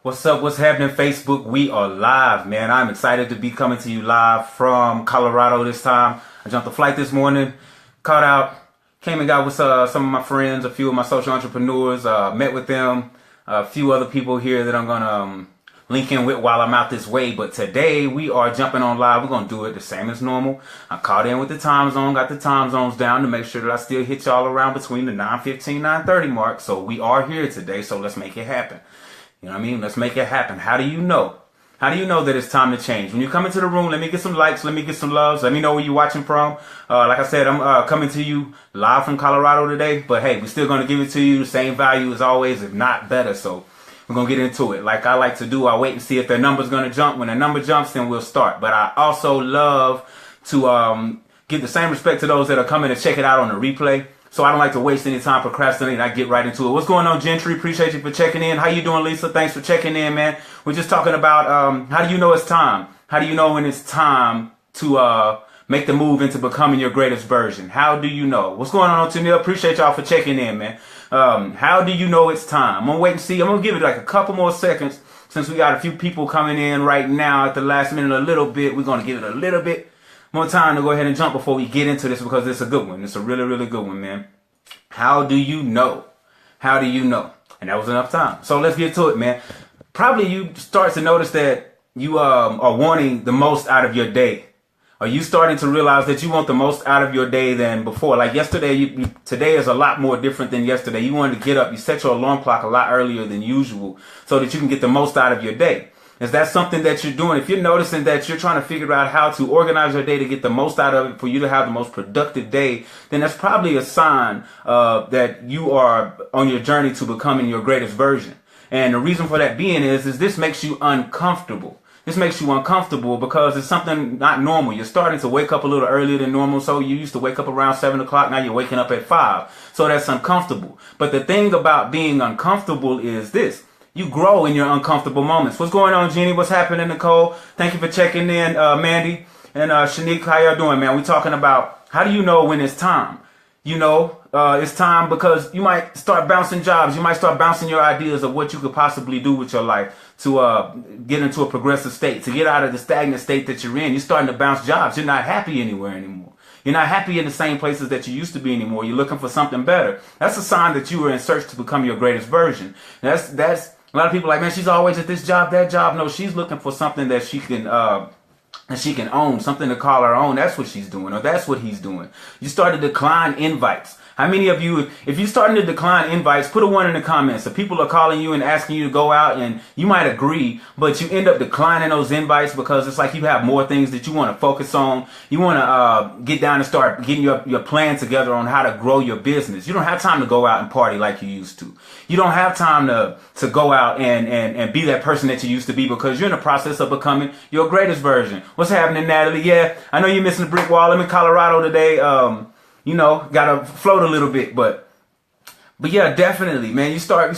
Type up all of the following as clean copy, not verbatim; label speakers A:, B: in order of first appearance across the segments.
A: What's up? What's happening, Facebook? We are live, man. I'm excited to be coming to you live from Colorado this time. I jumped a flight this morning, caught out, came and got with some of my friends, a few of my social entrepreneurs, met with them, a few other people here that I'm going to link in with while I'm out this way. But today we are jumping on live. We're going to do it the same as normal. I caught in with the time zone, got the time zones down to make sure that I still hit y'all around between the 9:15, 9:30 mark. So we are here today, so let's make it happen. You know what I mean? Let's make it happen. How do you know? How do you know that it's time to change? When you come into the room, let me get some likes. Let me get some loves. Let me know where you're watching from. Like I said, I'm coming to you live from Colorado today. But hey, we're still going to give it to you the same value as always, if not better. So we're going to get into it. Like I like to do, I'll wait and see if their number's going to jump. When the number jumps, then we'll start. But I also love to give the same respect to those that are coming to check it out on the replay. So I don't like to waste any time procrastinating. I get right into it. What's going on, Gentry? Appreciate you for checking in. How you doing, Lisa? Thanks for checking in, man. We're just talking about how do you know it's time? How do you know when it's time to make the move into becoming your greatest version? How do you know? What's going on, Tennille? Appreciate y'all for checking in, man. How do you know it's time? I'm going to wait and see. I'm going to give it like a couple more seconds since we got a few people coming in right now at the last minute a little bit. We're going to give it a little bit more time to go ahead and jump before we get into this because it's a good one. It's a really, really good one, man. How do you know? How do you know? And that was enough time. So let's get to it, man. Probably you start to notice that you are wanting the most out of your day. Are you starting to realize that you want the most out of your day than before? Like yesterday, today is a lot more different than yesterday. You wanted to get up. You set your alarm clock a lot earlier than usual so that you can get the most out of your day. Is that something that you're doing? If you're noticing that you're trying to figure out how to organize your day to get the most out of it for you to have the most productive day, then that's probably a sign that you are on your journey to becoming your greatest version. And the reason for that being is this makes you uncomfortable. This makes you uncomfortable because it's something not normal. You're starting to wake up a little earlier than normal. So you used to wake up around 7 o'clock. Now you're waking up at 5. So that's uncomfortable. But the thing about being uncomfortable is this. You grow in your uncomfortable moments. What's going on, Jeannie? What's happening, Nicole? Thank you for checking in, Mandy and Shanique. How y'all doing, man? We're talking about how do you know when it's time? You know, it's time because you might start bouncing jobs. You might start bouncing your ideas of what you could possibly do with your life to get into a progressive state, to get out of the stagnant state that you're in. You're starting to bounce jobs. You're not happy anywhere anymore. You're not happy in the same places that you used to be anymore. You're looking for something better. That's a sign that you were in search to become your greatest version. That's a lot of people are like, man, she's always at this job, that job. No, she's looking for something that she can own, something to call her own. That's what she's doing, or that's what he's doing. You start to decline invites. How many of you, if you're starting to decline invites, put a 1 in the comments. If people are calling you and asking you to go out and you might agree, but you end up declining those invites because it's like you have more things that you want to focus on. You want to get down and start getting your plan together on how to grow your business. You don't have time to go out and party like you used to. You don't have time to go out and be that person that you used to be because you're in the process of becoming your greatest version. What's happening, Natalie? Yeah, I know you're missing the brick wall. I'm in Colorado today. You know, gotta float a little bit, but yeah, definitely, man. You start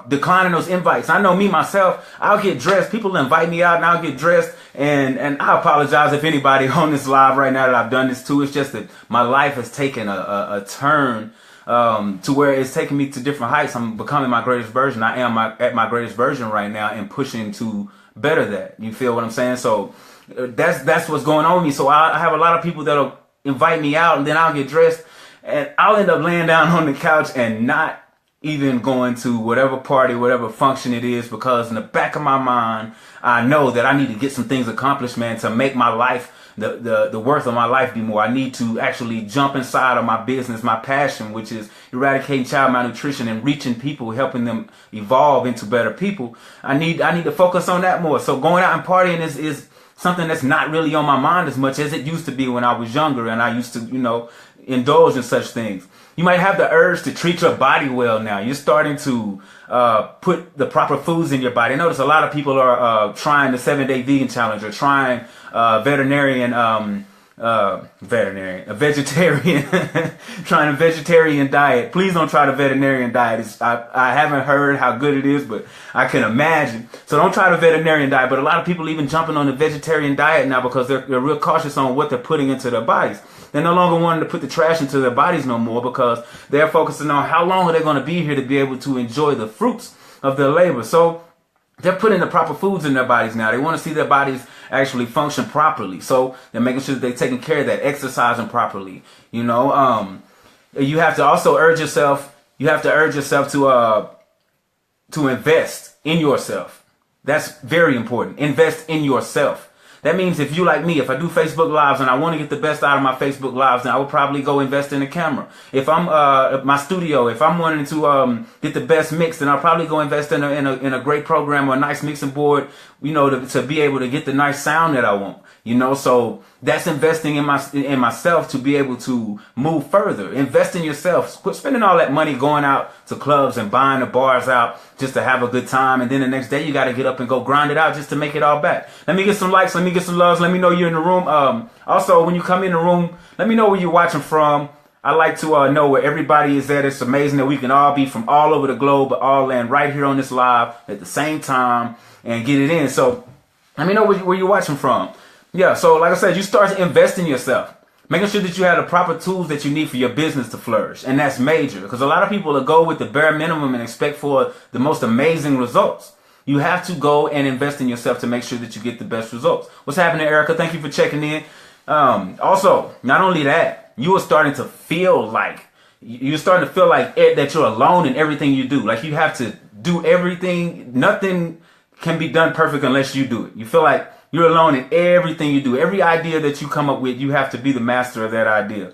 A: declining those invites. I know me myself. I'll get dressed. People invite me out, and I'll get dressed. And I apologize if anybody on this live right now that I've done this to. It's just that my life has taken a turn to where it's taking me to different heights. I'm becoming my greatest version. I am at my greatest version right now, and pushing to better that. You feel what I'm saying? So that's what's going on with me. So I have a lot of people that'll invite me out, and then I'll get dressed and I'll end up laying down on the couch and not even going to whatever party, whatever function it is, because in the back of my mind, I know that I need to get some things accomplished, man, to make my life, the worth of my life be more. I need to actually jump inside of my business, my passion, which is eradicating child malnutrition and reaching people, helping them evolve into better people. I need to focus on that more. So going out and partying is something that's not really on my mind as much as it used to be when I was younger and I used to, you know, indulge in such things. You might have the urge to treat your body well now. You're starting to put the proper foods in your body. I notice a lot of people are trying the 7-day vegan challenge or trying a vegetarian, trying a vegetarian diet. Please don't try the veterinarian diet. I haven't heard how good it is, but I can imagine. So don't try the veterinarian diet. But a lot of people even jumping on the vegetarian diet now because they're real cautious on what they're putting into their bodies. They're no longer wanting to put the trash into their bodies no more because they're focusing on how long are they going to be here to be able to enjoy the fruits of their labor. So they're putting the proper foods in their bodies now. They want to see their bodies actually function properly. So they're making sure that they're taking care of that, exercising properly. You know, you have to also urge yourself. You have to urge yourself to invest in yourself. That's very important. Invest in yourself. That means if you like me, if I do Facebook Lives and I want to get the best out of my Facebook Lives, then I would probably go invest in a camera. If I'm my studio, if I'm wanting to get the best mix, then I'll probably go invest in a great program or a nice mixing board, you know, to be able to get the nice sound that I want. You know, so that's investing in myself to be able to move further. Invest in yourself. Quit spending all that money going out to clubs and buying the bars out just to have a good time. And then the next day you got to get up and go grind it out just to make it all back. Let me get some likes. Let me get some loves. Let me know you're in the room. Also, when you come in the room, let me know where you're watching from. I like to know where everybody is at. It's amazing that we can all be from all over the globe, but all land right here on this live at the same time and get it in. So let me know where you're watching from. Yeah, so like I said, you start to invest in yourself, making sure that you have the proper tools that you need for your business to flourish. And that's major, because a lot of people will go with the bare minimum and expect for the most amazing results. You have to go and invest in yourself to make sure that you get the best results. What's happening, Erica? Thank you for checking in. Also, not only that, you are starting to feel like that you're alone in everything you do. Like you have to do everything. Nothing can be done perfect unless you do it. You feel like you're alone in everything you do. Every idea that you come up with, you have to be the master of that idea.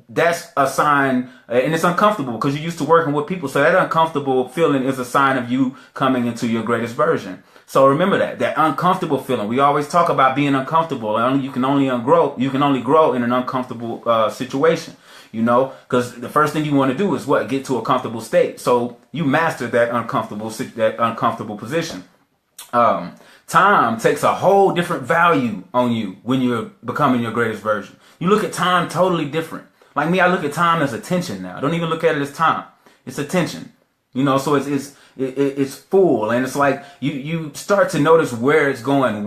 A: That's a sign, and it's uncomfortable because you're used to working with people. So that uncomfortable feeling is a sign of you coming into your greatest version. So remember that uncomfortable feeling. We always talk about being uncomfortable. You can only grow in an uncomfortable situation. You know, because the first thing you want to do is get to a comfortable state. So you master that uncomfortable position. Time takes a whole different value on you when you're becoming your greatest version. You look at time totally different. Like me, I look at time as attention now. I don't even look at it as time. It's attention. You know, so it's full, and it's like you start to notice where it's going,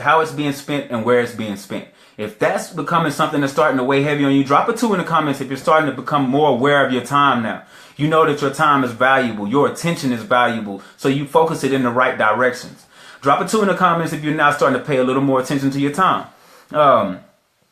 A: how it's being spent, and where it's being spent. If that's becoming something that's starting to weigh heavy on you, drop a 2 in the comments if you're starting to become more aware of your time now. You know that your time is valuable. Your attention is valuable. So you focus it in the right directions. Drop a 2 in the comments if you're now starting to pay a little more attention to your time. The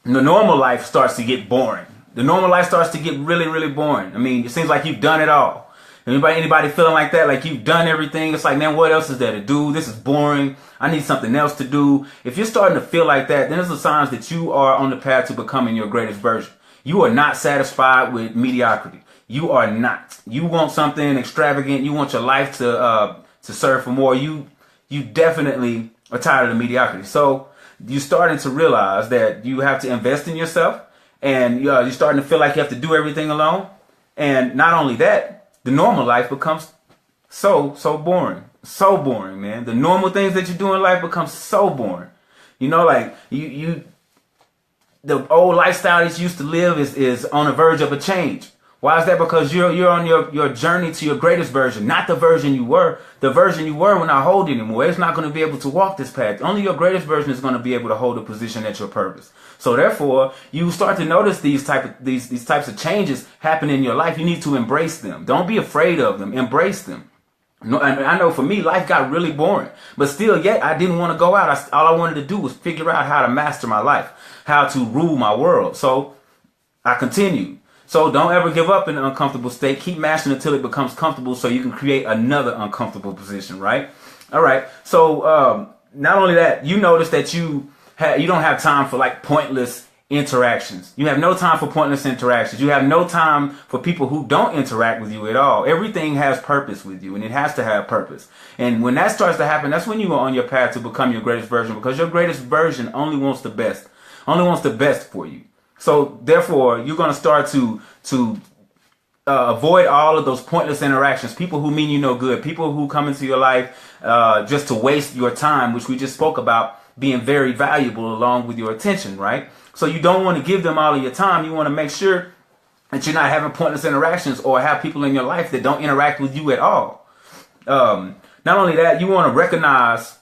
A: normal life starts to get boring. The normal life starts to get really, really boring. I mean, it seems like you've done it all. Anybody feeling like that? Like you've done everything? It's like, man, what else is there to do? This is boring. I need something else to do. If you're starting to feel like that, then there's the signs that you are on the path to becoming your greatest version. You are not satisfied with mediocrity. You are not. You want something extravagant. You want your life to serve for more. You definitely are tired of the mediocrity. So you're starting to realize that you have to invest in yourself, and you're starting to feel like you have to do everything alone. And not only that, the normal life becomes so boring. So boring, man. The normal things that you do in life become so boring. You know, like the old lifestyle that you used to live is on the verge of a change. Why is that? Because you're on your journey to your greatest version, not the version you were. The version you were will not hold anymore. It's not going to be able to walk this path. Only your greatest version is going to be able to hold a position at your purpose. So therefore, you start to notice these types of changes happen in your life. You need to embrace them. Don't be afraid of them. Embrace them. No, I know for me, life got really boring, but still yet I didn't want to go out. All I wanted to do was figure out how to master my life, how to rule my world. So I continued. So don't ever give up in an uncomfortable state. Keep mastering until it becomes comfortable so you can create another uncomfortable position, right? All right. So not only that, you notice that you don't have time for like pointless interactions. You have no time for pointless interactions. You have no time for people who don't interact with you at all. Everything has purpose with you, and it has to have purpose. And when that starts to happen, that's when you are on your path to become your greatest version, because your greatest version only wants the best for you. So therefore, you're going to start to avoid all of those pointless interactions, people who mean you no good, people who come into your life just to waste your time, which we just spoke about being very valuable along with your attention, right? So you don't want to give them all of your time. You want to make sure that you're not having pointless interactions or have people in your life that don't interact with you at all. Not only that, you want to recognize,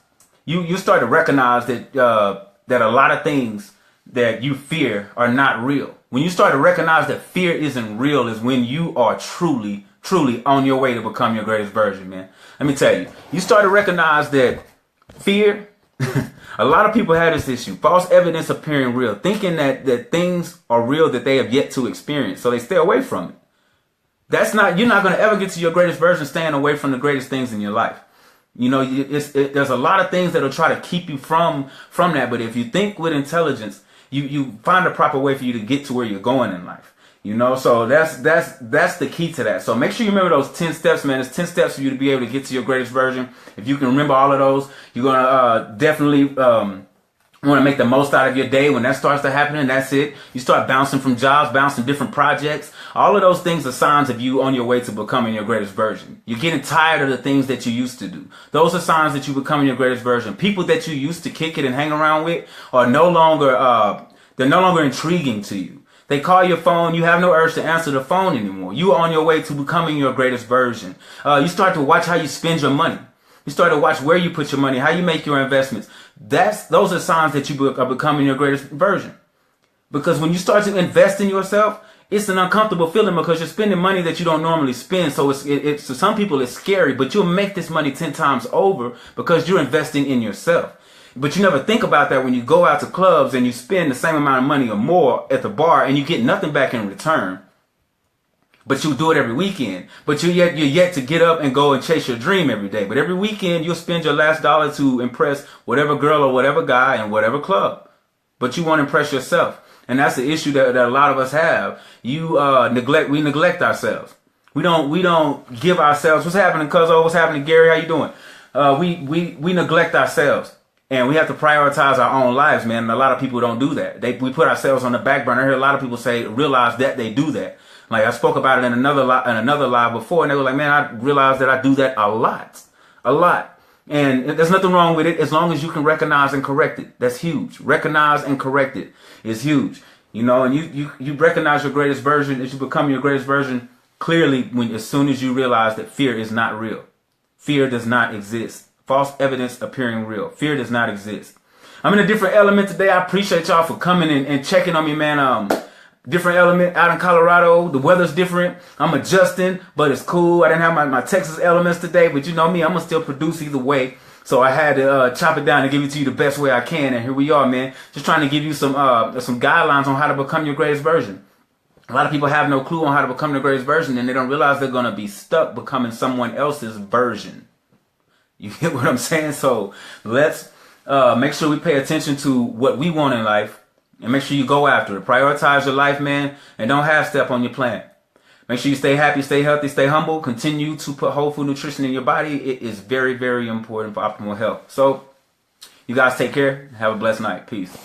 A: you start to recognize that a lot of things that you fear are not real. When you start to recognize that fear isn't real is when you are truly truly on your way to become your greatest version, man. Let me tell you, you start to recognize that fear, a lot of people have this issue, false evidence appearing real, thinking that things are real that they have yet to experience, so they stay away from it. You're not going to ever get to your greatest version staying away from the greatest things in your life. You know, there's a lot of things that'll try to keep you from that. But if you think with intelligence, you find a proper way for you to get to where you're going in life. You know, so that's the key to that. So make sure you remember those 10 steps, man. It's 10 steps for you to be able to get to your greatest version. If you can remember all of those, you're going to definitely want to make the most out of your day. When that starts to happen, and that's it. You start bouncing from jobs, bouncing different projects. All of those things are signs of you on your way to becoming your greatest version. You're getting tired of the things that you used to do. Those are signs that you're becoming your greatest version. People that you used to kick it and hang around with are no longer intriguing to you. They call your phone. You have no urge to answer the phone anymore. You are on your way to becoming your greatest version. You start to watch how you spend your money. You start to watch where you put your money, how you make your investments. Those are signs that you are becoming your greatest version. Because when you start to invest in yourself, it's an uncomfortable feeling because you're spending money that you don't normally spend. So it's to some people it's scary, but you'll make this money 10 times over because you're investing in yourself. But you never think about that when you go out to clubs and you spend the same amount of money or more at the bar and you get nothing back in return. But you do it every weekend. But you're yet to get up and go and chase your dream every day. But every weekend you'll spend your last dollar to impress whatever girl or whatever guy in whatever club. But you won't impress yourself. And that's the issue that a lot of us have. We neglect ourselves. We don't give ourselves. What's happening, cuzzo? What's happening, Gary? How you doing? We neglect ourselves. And we have to prioritize our own lives, man. And a lot of people don't do that. We put ourselves on the back burner. I hear a lot of people realize that they do that. Like I spoke about it in another live before, and they were like, man, I realized that I do that a lot. And there's nothing wrong with it as long as you can recognize and correct it. That's huge. Recognize and correct it is huge. You know, and you recognize your greatest version as you become your greatest version clearly as soon as you realize that fear is not real. Fear does not exist. False evidence appearing real. Fear does not exist. I'm in a different element today. I appreciate y'all for coming and checking on me, man. Different element out in Colorado. The weather's different. I'm adjusting, but it's cool. I didn't have my Texas elements today, but you know me, I'm gonna still produce either way. So I had to chop it down and give it to you the best way I can. And here we are, man. Just trying to give you some guidelines on how to become your greatest version. A lot of people have no clue on how to become their greatest version, and they don't realize they're gonna be stuck becoming someone else's version. You get what I'm saying? So let's make sure we pay attention to what we want in life and make sure you go after it. Prioritize your life, man, and don't half step on your plan. Make sure you stay happy, stay healthy, stay humble. Continue to put whole food nutrition in your body. It is very, very important for optimal health. So you guys take care. Have a blessed night. Peace.